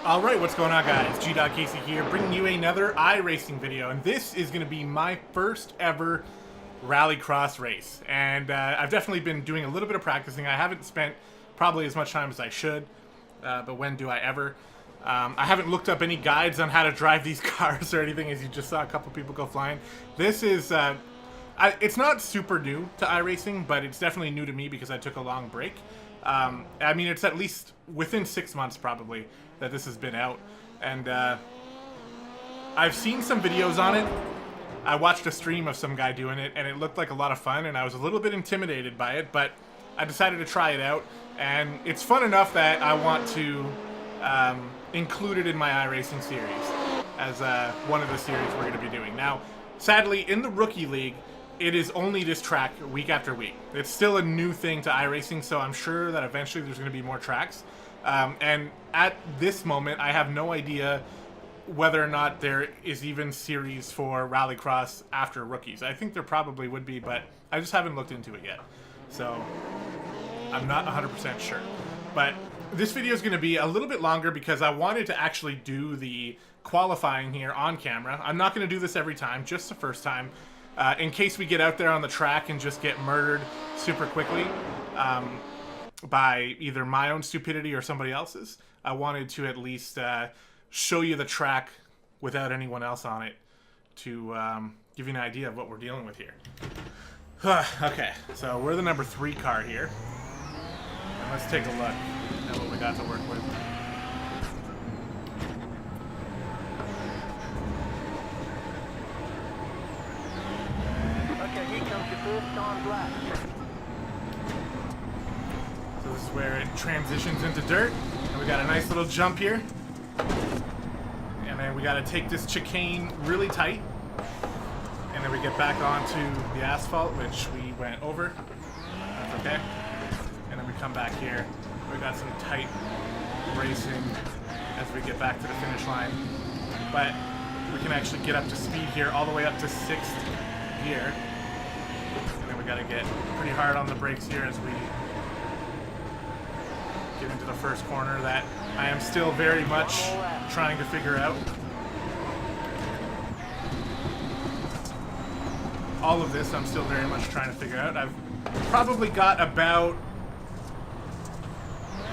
Alright, what's going on guys? gdoggcasey here, bringing you another iRacing video, and this is going to be my first ever Rallycross race. And I've definitely been doing a little bit of practicing. I haven't spent probably as much time as I should, but when do I ever? I haven't looked up any guides on how to drive these cars or anything, as you just saw a couple people go flying. This is, it's not super new to iRacing, but it's definitely new to me because I took a long break. I mean, it's at least within 6 months probably that this has been out, and I've seen some videos on it. I watched a stream of some guy doing it, and it looked like a lot of fun, and I was a little bit intimidated by it, but I decided to try it out, and it's fun enough that I want to include it in my iRacing series as one of the series we're going to be doing. Now, sadly, in the Rookie League, it is only this track week after week. It's still a new thing to iRacing, so I'm sure that eventually there's going to be more tracks. And at this moment, I have no idea whether or not there is even series for Rallycross after Rookies. I think there probably would be, but I just haven't looked into it yet. So I'm not 100% sure. But this video is going to be a little bit longer because I wanted to actually do the qualifying here on camera. I'm not going to do this every time, just the first time. In case we get out there on the track and just get murdered super quickly by either my own stupidity or somebody else's, I wanted to at least show you the track without anyone else on it to give you an idea of what we're dealing with here. Okay, so we're the number 3 car here. And let's take a look at what we got to work with. So this is where it transitions into dirt, and we got a nice little jump here, and then we got to take this chicane really tight, and then we get back onto the asphalt, which we went over. That's okay. And then we come back here. We got some tight racing as we get back to the finish line, but we can actually get up to speed here, all the way up to 6th gear. We gotta get pretty hard on the brakes here as we get into the first corner that I am still very much trying to figure out. All of this I'm still very much trying to figure out. I've probably got about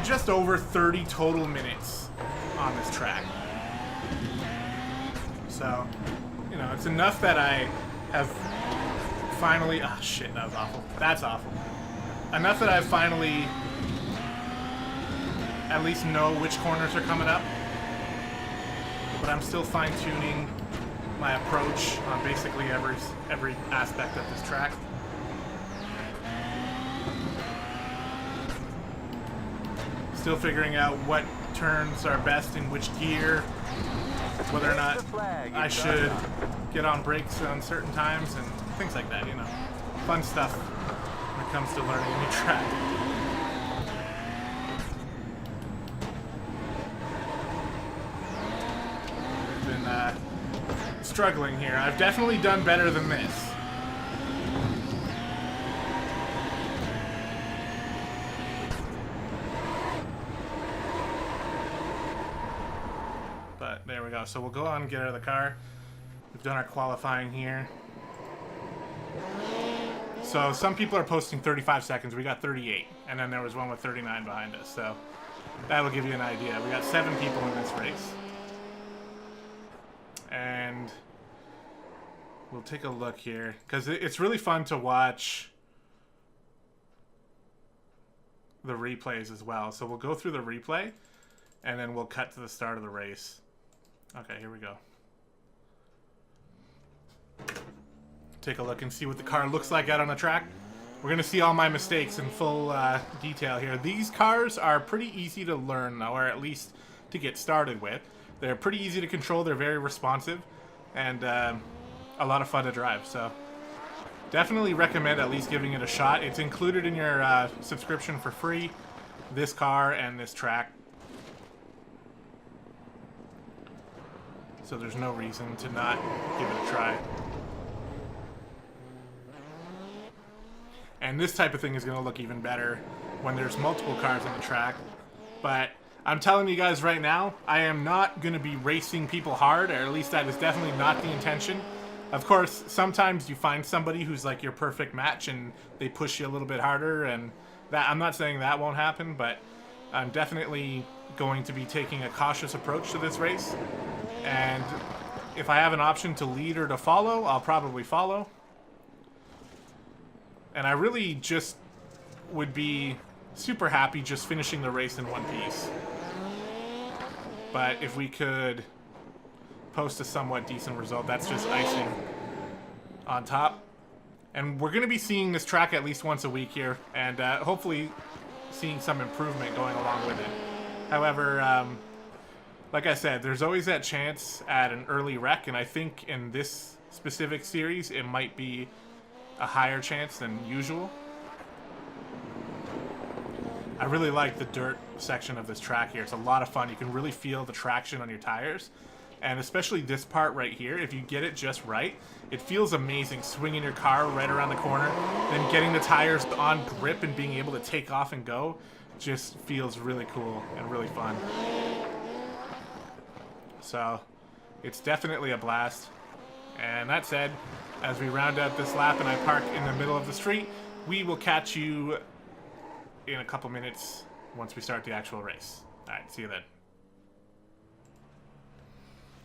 just over 30 total minutes on this track. So, you know, it's enough that I have finally, ah, shit, that was awful. That's awful. Enough that I finally at least know which corners are coming up, but I'm still fine-tuning my approach on basically every aspect of this track. Still figuring out what turns are best in which gear, whether or not I should get on brakes on certain times, and things like that, you know. Fun stuff when it comes to learning a new track. I've been struggling here. I've definitely done better than this. But there we go. So we'll go on and get out of the car. We've done our qualifying here. So some people are posting 35 seconds. We got 38. And then there was one with 39 behind us. So that'll give you an idea. We got 7 people in this race. And we'll take a look here, because it's really fun to watch the replays as well. So we'll go through the replay, and then we'll cut to the start of the race. Okay, here we go. Take a look and see what the car looks like out on the track. We're going to see all my mistakes in full detail here. These cars are pretty easy to learn, though, or at least to get started with. They're pretty easy to control. They're very responsive, and a lot of fun to drive. So definitely recommend at least giving it a shot. It's included in your subscription for free, this car and this track. So there's no reason to not give it a try. And this type of thing is going to look even better when there's multiple cars on the track. But I'm telling you guys right now, I am not going to be racing people hard, or at least that is definitely not the intention. Of course, sometimes you find somebody who's like your perfect match and they push you a little bit harder, and that I'm not saying that won't happen, but I'm definitely going to be taking a cautious approach to this race. And if I have an option to lead or to follow, I'll probably follow. And I really just would be super happy just finishing the race in one piece. But if we could post a somewhat decent result, that's just icing on top. And we're going to be seeing this track at least once a week here, and hopefully seeing some improvement going along with it. However, like I said, there's always that chance at an early wreck, and I think in this specific series it might be a higher chance than usual. I really like the dirt section of this track here. It's a lot of fun. You can really feel the traction on your tires. And especially this part right here, if you get it just right, it feels amazing swinging your car right around the corner, then getting the tires on grip and being able to take off and go just feels really cool and really fun. So it's definitely a blast. And that said, as we round out this lap and I park in the middle of the street, we will catch you in a couple minutes once we start the actual race. Alright, see you then.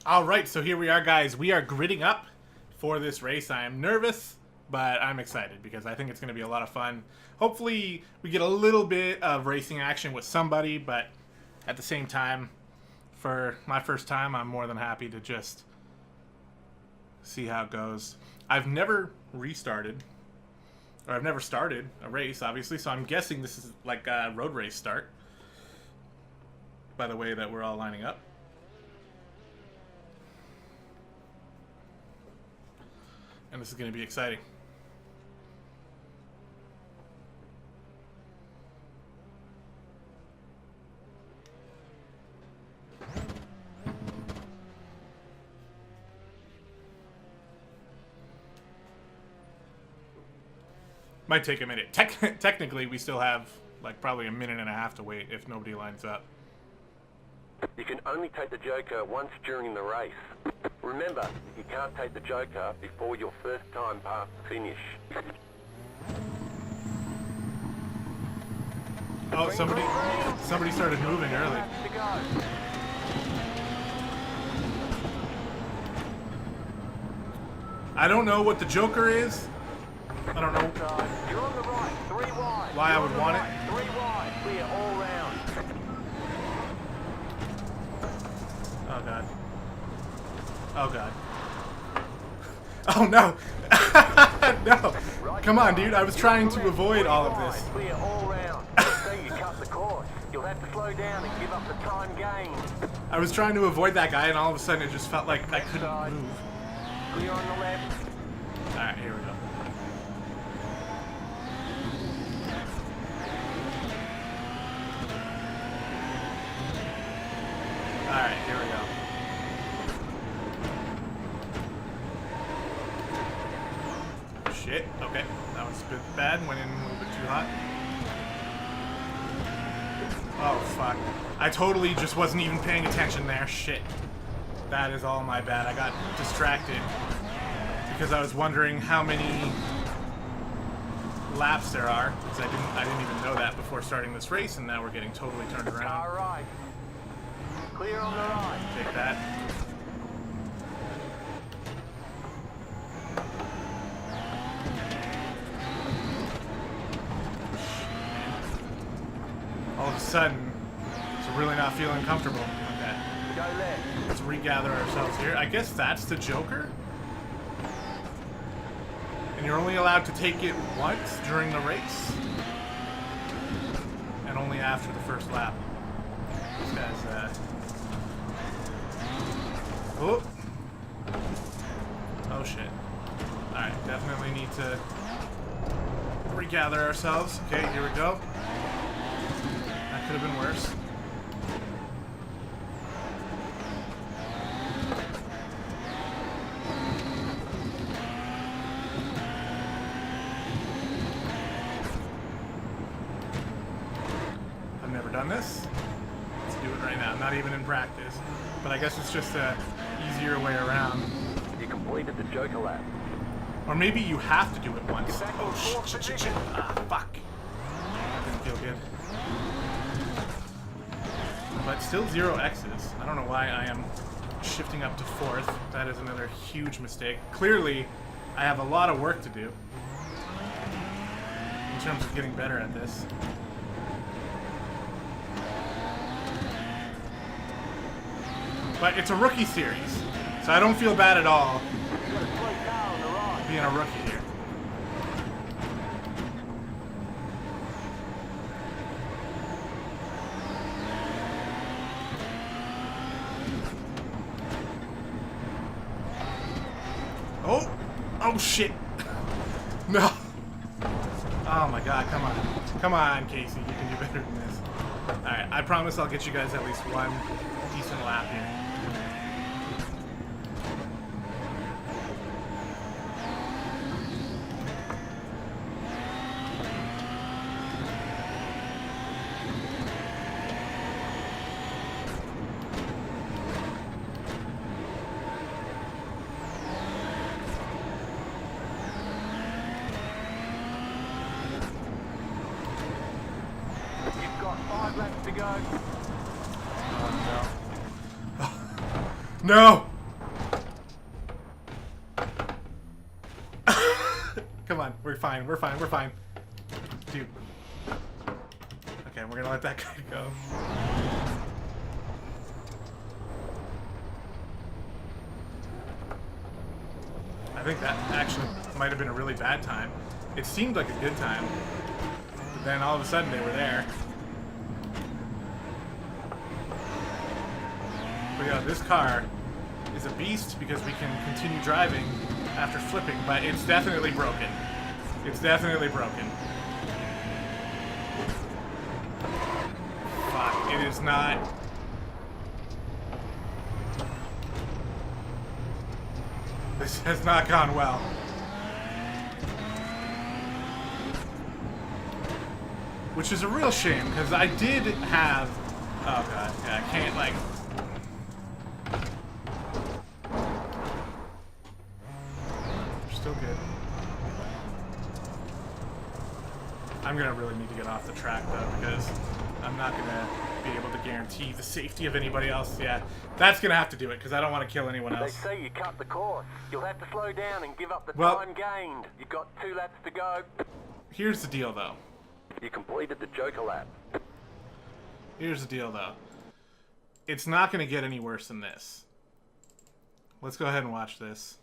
Alright, so here we are, guys. We are gridding up for this race. I am nervous, but I'm excited because I think it's going to be a lot of fun. Hopefully we get a little bit of racing action with somebody, but at the same time, for my first time, I'm more than happy to just see how it goes. I've never restarted, or I've never started a race, obviously, so I'm guessing this is like a road race start by the way that we're all lining up. And this is going to be exciting. Might take a minute. Technically, we still have like probably a minute and a half to wait if nobody lines up. You can only take the Joker once during the race. Remember, you can't take the Joker before your first time past the finish. Oh, somebody started moving early. I don't know what the Joker is. I don't know You're on the right, 3 wide. why I would want it. 3 wide, clear all round. Oh god. Oh god. Oh no! No! Come on, dude. I was trying to avoid all of this. Clear all round. So you cut the course. You'll have to slow down and give up the time gained. I was trying to avoid that guy, and all of a sudden it just felt like I couldn't move. Clear on the left. Alright, here we go. Alright, here we go. Shit, okay. That was a bit bad, went in a little bit too hot. Oh, fuck. I totally just wasn't even paying attention there. Shit. That is all my bad. I got distracted because I was wondering how many laps there are, because I didn't even know that before starting this race, and now we're getting totally turned around. All right. Clear on the right. Take that. All of a sudden, it's really not feeling comfortable. Okay. Go left. Let's regather ourselves here. I guess that's the Joker? And you're only allowed to take it once during the race? And only after the first lap. This guy's, oh! Oh shit. Alright, definitely need to regather ourselves. Okay, here we go. That could have been worse. I've never done this. Let's do not even in practice. But I guess it's just a easier way around. You completed the Joker lap. Or maybe you have to do it once. Oh, shit. Ah, fuck. That didn't feel good. But still 0 X's. I don't know why I am shifting up to 4th. That is another huge mistake. Clearly, I have a lot of work to do in terms of getting better at this. But it's a rookie series, so I don't feel bad at all being a rookie here. Oh shit. No. Oh my god, come on. Come on, Casey, you can do better than this. Alright, I promise I'll get you guys at least one decent lap here. To go. Oh, no. No! Come on, we're fine, we're fine, we're fine. Dude. Okay, we're gonna let that guy go. I think that actually might have been a really bad time. It seemed like a good time, but then all of a sudden they were there. But yeah, this car is a beast because we can continue driving after flipping, but it's definitely broken. It's definitely broken. Fuck, it is not... This has not gone well. Which is a real shame, because I did have... Oh god, yeah, I can't, like... Still good. I'm gonna really need to get off the track though, because I'm not gonna be able to guarantee the safety of anybody else. Yeah, that's gonna have to do it, because I don't want to kill anyone else. They say you cut the course. You'll have to slow down and give up the time gained. You've got 2 laps to go. Here's the deal though. You completed the Joker lap. Here's the deal though. It's not gonna get any worse than this. Let's go ahead and watch this.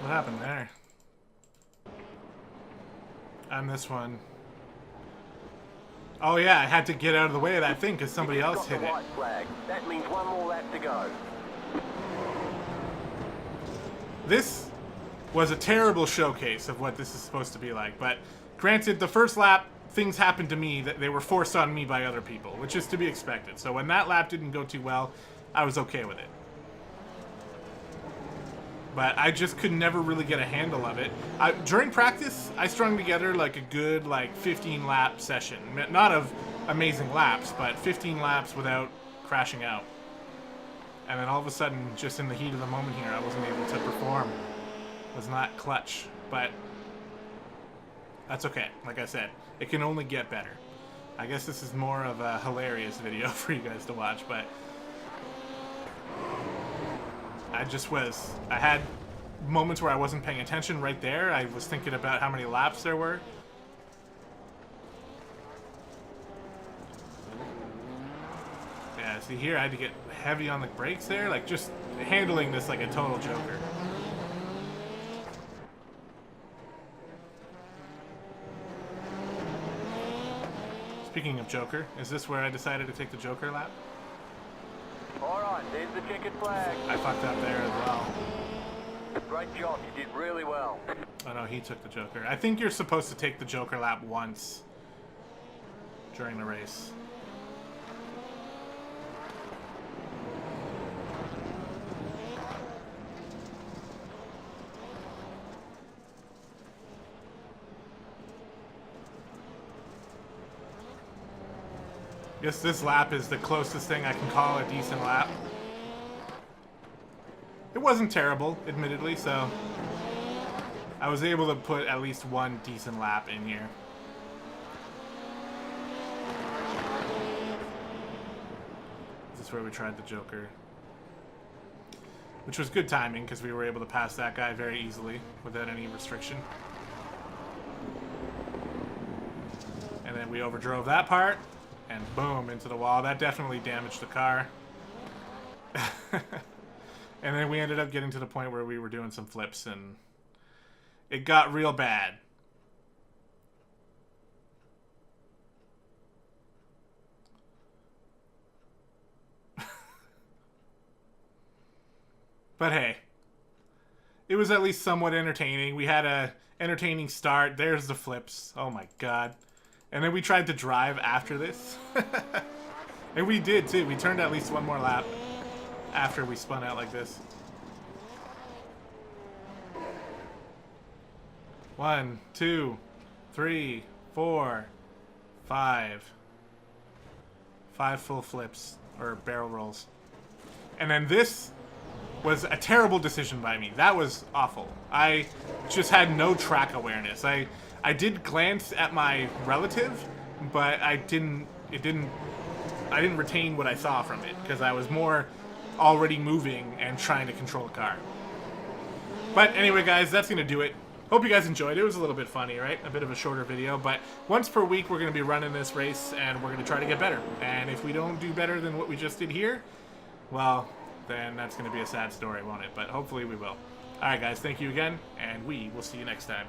What happened there? On this one. Oh yeah, I had to get out of the way of that thing because somebody else hit it. White flag. That means 1 more lap to go. This was a terrible showcase of what this is supposed to be like, but granted, the first lap, things happened to me that they were forced on me by other people, which is to be expected. So when that lap didn't go too well, I was okay with it. But I just could never really get a handle of it. During practice, I strung together like a good 15 lap session. Not of amazing laps, but 15 laps without crashing out. And then all of a sudden, just in the heat of the moment here, I wasn't able to perform. It was not clutch, but that's okay. Like I said, it can only get better. I guess this is more of a hilarious video for you guys to watch, but I had moments where I wasn't paying attention right there. I was thinking about how many laps there were. Yeah, see here I had to get heavy on the brakes there, like just handling this like a total joker. Speaking of joker, is this where I decided to take the joker lap? Alright, there's the checkered flag. I fucked up there as well. Great job, you did really well. Oh no, he took the joker. I think you're supposed to take the joker lap once during the race. Guess this lap is the closest thing I can call a decent lap. It wasn't terrible, admittedly, so I was able to put at least one decent lap in here. This is where we tried the Joker. Which was good timing, because we were able to pass that guy very easily without any restriction. And then we overdrove that part, and boom, into the wall. That definitely damaged the car. And then we ended up getting to the point where we were doing some flips, and it got real bad. But hey, it was at least somewhat entertaining. We had a entertaining start. There's the flips. Oh my god. And then we tried to drive after this. And we did too. We turned at least one more lap after we spun out like this. 1, 2, 3, 4, 5. 5 full flips, or barrel rolls. And then this was a terrible decision by me. That was awful. I just had no track awareness. I did glance at my relative, but I didn't retain what I saw from it, because I was more already moving and trying to control the car. But anyway, guys, that's going to do it. Hope you guys enjoyed. It was a little bit funny, right? A bit of a shorter video, but once per week we're going to be running this race, and we're going to try to get better. And if we don't do better than what we just did here, well, then that's going to be a sad story, won't it? But hopefully we will. Alright guys, thank you again, and we will see you next time.